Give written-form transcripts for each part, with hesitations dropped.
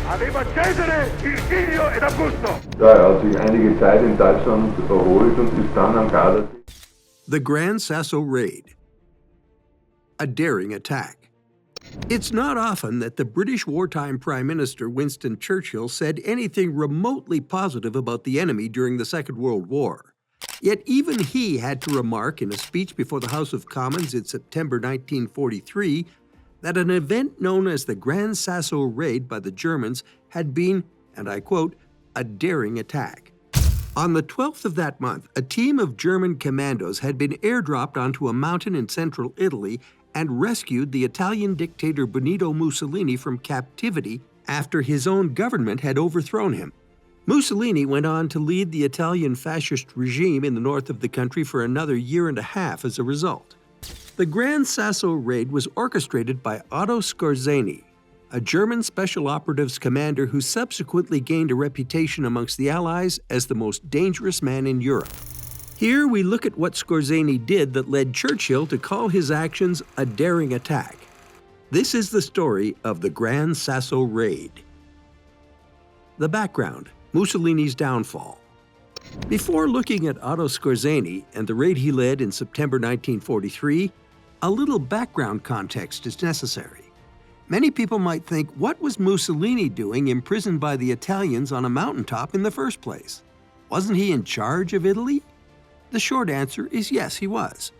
Aveva Cesare, Virgilio ed Augusto. Ja, er hat sich einige Zeit in Deutschland erholt und ist dann am Gardasee. The Gran Sasso Raid. A daring attack. It's not often that the British wartime Prime Minister Winston Churchill said anything remotely positive about the enemy during the Second World War. Yet even he had to remark in a speech before the House of Commons in September 1943 that an event known as the Gran Sasso Raid by the Germans had been, and I quote, a daring attack. On the 12th of that month, a team of German commandos had been airdropped onto a mountain in central Italy and rescued the Italian dictator Benito Mussolini from captivity after his own government had overthrown him. Mussolini went on to lead the Italian fascist regime in the north of the country for another year and a half as a result. The Gran Sasso Raid was orchestrated by Otto Skorzeny, a German special operatives commander who subsequently gained a reputation amongst the Allies as the most dangerous man in Europe. Here we look at what Skorzeny did that led Churchill to call his actions a daring attack. This is the story of the Gran Sasso Raid. The background: Mussolini's downfall. Before looking at Otto Skorzeny and the raid he led in September 1943, a little background context is necessary. Many people might think, what was Mussolini doing imprisoned by the Italians on a mountaintop in the first place? Wasn't he in charge of Italy? The short answer is yes, he was.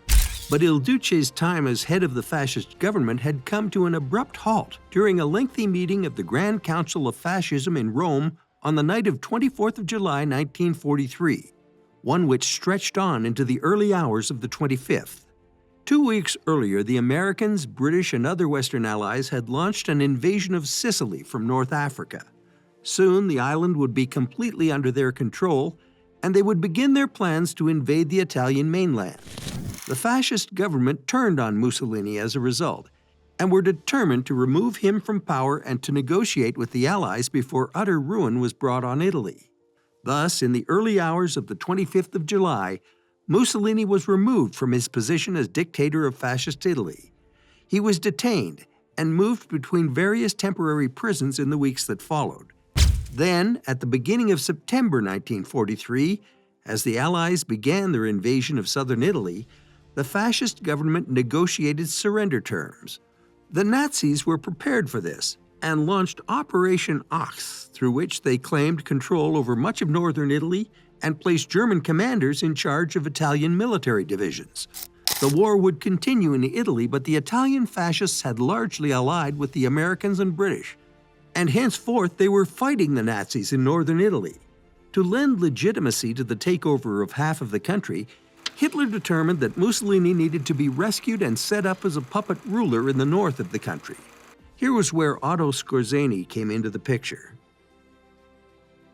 But Il Duce's time as head of the fascist government had come to an abrupt halt during a lengthy meeting of the Grand Council of Fascism in Rome on the night of 24th of July 1943, one which stretched on into the early hours of the 25th. 2 weeks earlier, the Americans, British, and other Western allies had launched an invasion of Sicily from North Africa. Soon, the island would be completely under their control, and they would begin their plans to invade the Italian mainland. The fascist government turned on Mussolini as a result, and were determined to remove him from power and to negotiate with the Allies before utter ruin was brought on Italy. Thus, in the early hours of the 25th of July, Mussolini was removed from his position as dictator of fascist Italy. He was detained and moved between various temporary prisons in the weeks that followed. Then, at the beginning of September 1943, as the Allies began their invasion of southern Italy, the fascist government negotiated surrender terms. The Nazis were prepared for this and launched Operation Ox, through which they claimed control over much of northern Italy and placed German commanders in charge of Italian military divisions. The war would continue in Italy, but the Italian fascists had largely allied with the Americans and British, and henceforth they were fighting the Nazis in northern Italy. To lend legitimacy to the takeover of half of the country, Hitler determined that Mussolini needed to be rescued and set up as a puppet ruler in the north of the country. Here was where Otto Skorzeny came into the picture.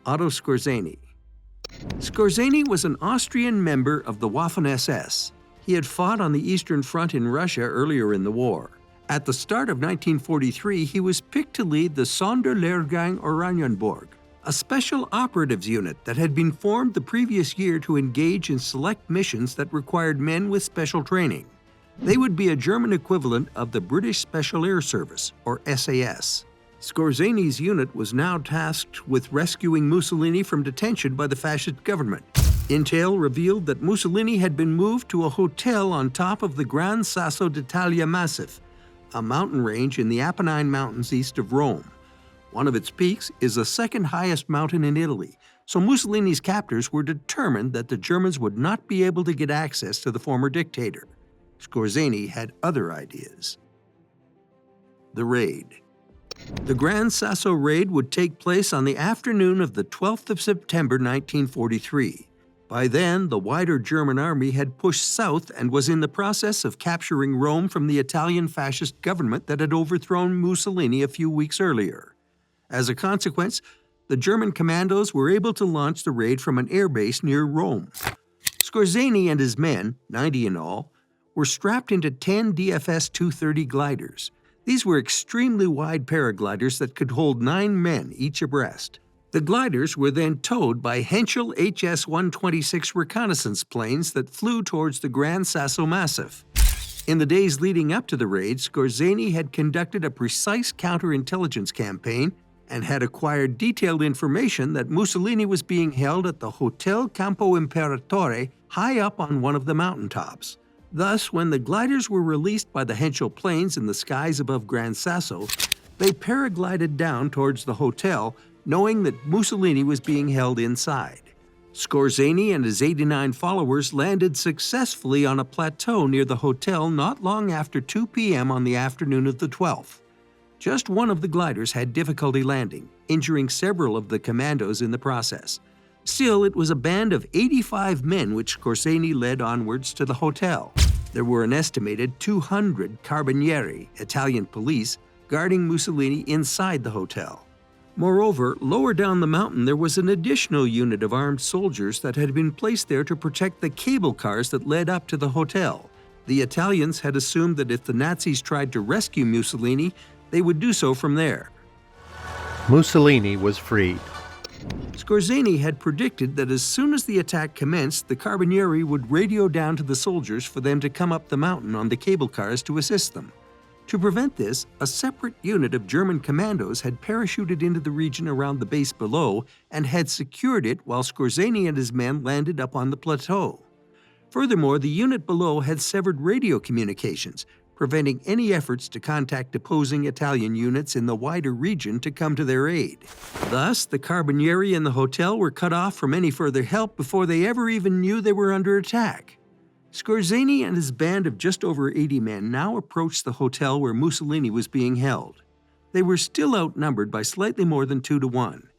Otto Skorzeny. Skorzeny was an Austrian member of the Waffen-SS. He had fought on the Eastern Front in Russia earlier in the war. At the start of 1943, he was picked to lead the Sonderlehrgang Oranienburg, a special operatives unit that had been formed the previous year to engage in select missions that required men with special training. They would be a German equivalent of the British Special Air Service, or SAS. Skorzeny's unit was now tasked with rescuing Mussolini from detention by the fascist government. Intel revealed that Mussolini had been moved to a hotel on top of the Gran Sasso d'Italia Massif, a mountain range in the Apennine Mountains east of Rome. One of its peaks is the second highest mountain in Italy, so Mussolini's captors were determined that the Germans would not be able to get access to the former dictator. Skorzeny had other ideas. The raid. The Gran Sasso Raid would take place on the afternoon of the 12th of September 1943. By then, the wider German army had pushed south and was in the process of capturing Rome from the Italian fascist government that had overthrown Mussolini a few weeks earlier. As a consequence, the German commandos were able to launch the raid from an airbase near Rome. Skorzeny and his men, 90 in all, were strapped into 10 DFS-230 gliders. These were extremely wide paragliders that could hold 9 men each abreast. The gliders were then towed by Henschel HS-126 reconnaissance planes that flew towards the Gran Sasso Massif. In the days leading up to the raid, Skorzeny had conducted a precise counterintelligence campaign and had acquired detailed information that Mussolini was being held at the Hotel Campo Imperatore high up on one of the mountaintops. Thus, when the gliders were released by the Henschel planes in the skies above Gran Sasso, they paraglided down towards the hotel, knowing that Mussolini was being held inside. Skorzeny and his 89 followers landed successfully on a plateau near the hotel not long after 2 p.m. on the afternoon of the 12th. Just one of the gliders had difficulty landing, injuring several of the commandos in the process. Still, it was a band of 85 men which Skorzeny led onwards to the hotel. There were an estimated 200 carabinieri, Italian police, guarding Mussolini inside the hotel. Moreover, lower down the mountain there was an additional unit of armed soldiers that had been placed there to protect the cable cars that led up to the hotel. The Italians had assumed that if the Nazis tried to rescue Mussolini, they would do so from there. Mussolini was freed. Skorzeny had predicted that as soon as the attack commenced, the Carabinieri would radio down to the soldiers for them to come up the mountain on the cable cars to assist them. To prevent this, a separate unit of German commandos had parachuted into the region around the base below and had secured it while Skorzeny and his men landed up on the plateau. Furthermore, the unit below had severed radio communications, preventing any efforts to contact opposing Italian units in the wider region to come to their aid. Thus, the Carabinieri in the hotel were cut off from any further help before they ever even knew they were under attack. Skorzeny and his band of just over 80 men now approached the hotel where Mussolini was being held. They were still outnumbered by slightly more than 2 to 1.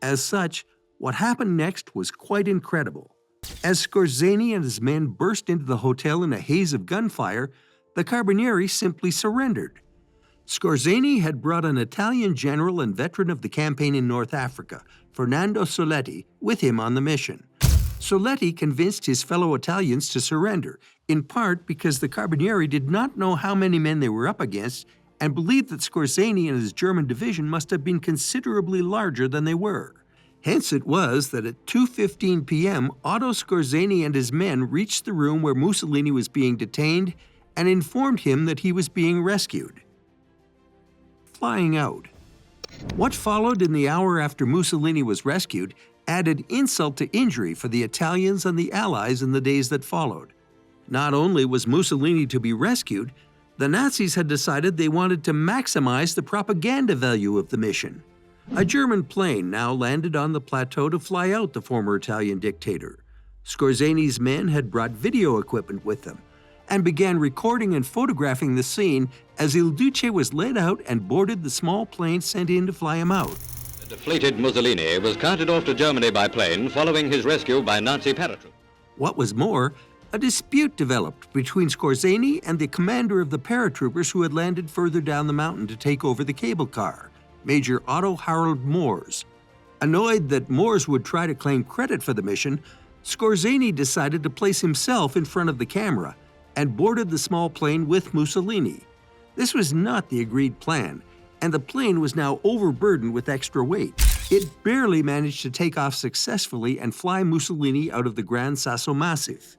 As such, what happened next was quite incredible. As Skorzeny and his men burst into the hotel in a haze of gunfire, the Carabinieri simply surrendered. Skorzeny had brought an Italian general and veteran of the campaign in North Africa, Fernando Soletti, with him on the mission. Soletti convinced his fellow Italians to surrender, in part because the Carabinieri did not know how many men they were up against and believed that Skorzeny and his German division must have been considerably larger than they were. Hence it was that at 2:15 p.m., Otto Skorzeny and his men reached the room where Mussolini was being detained and informed him that he was being rescued. Flying out. What followed in the hour after Mussolini was rescued added insult to injury for the Italians and the Allies in the days that followed. Not only was Mussolini to be rescued, the Nazis had decided they wanted to maximize the propaganda value of the mission. A German plane now landed on the plateau to fly out the former Italian dictator. Skorzeny's men had brought video equipment with them and began recording and photographing the scene as Il Duce was led out and boarded the small plane sent in to fly him out. The deflated Mussolini was carted off to Germany by plane following his rescue by Nazi paratroopers. What was more, a dispute developed between Skorzeny and the commander of the paratroopers who had landed further down the mountain to take over the cable car, Major Otto Harold Moors. Annoyed that Moors would try to claim credit for the mission, Skorzeny decided to place himself in front of the camera and boarded the small plane with Mussolini. This was not the agreed plan, and the plane was now overburdened with extra weight. It barely managed to take off successfully and fly Mussolini out of the Gran Sasso Massif.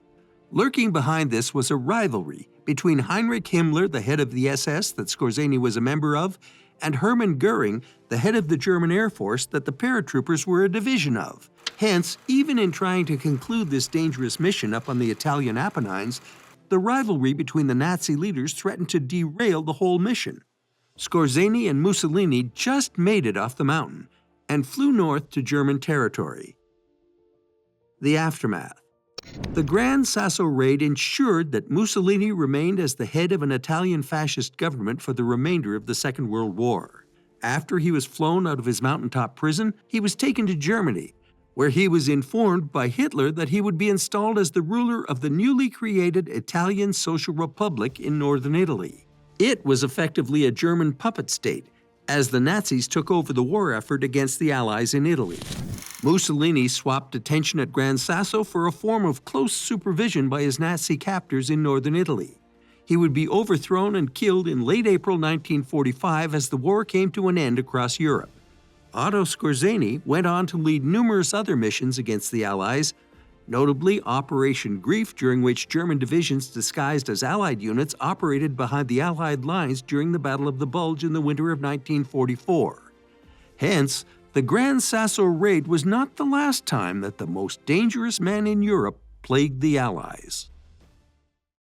Lurking behind this was a rivalry between Heinrich Himmler, the head of the SS that Skorzeny was a member of, and Hermann Goering, the head of the German Air Force that the paratroopers were a division of. Hence, even in trying to conclude this dangerous mission up on the Italian Apennines, the rivalry between the Nazi leaders threatened to derail the whole mission. Skorzeny and Mussolini just made it off the mountain and flew north to German territory. The aftermath. The Gran Sasso Raid ensured that Mussolini remained as the head of an Italian fascist government for the remainder of the Second World War. After he was flown out of his mountaintop prison, he was taken to Germany, where he was informed by Hitler that he would be installed as the ruler of the newly created Italian Social Republic in northern Italy. It was effectively a German puppet state, as the Nazis took over the war effort against the Allies in Italy. Mussolini swapped detention at Gran Sasso for a form of close supervision by his Nazi captors in northern Italy. He would be overthrown and killed in late April 1945 as the war came to an end across Europe. Otto Skorzeny went on to lead numerous other missions against the Allies, notably Operation Grief, during which German divisions disguised as Allied units operated behind the Allied lines during the Battle of the Bulge in the winter of 1944. Hence, the Gran Sasso Raid was not the last time that the most dangerous man in Europe plagued the Allies.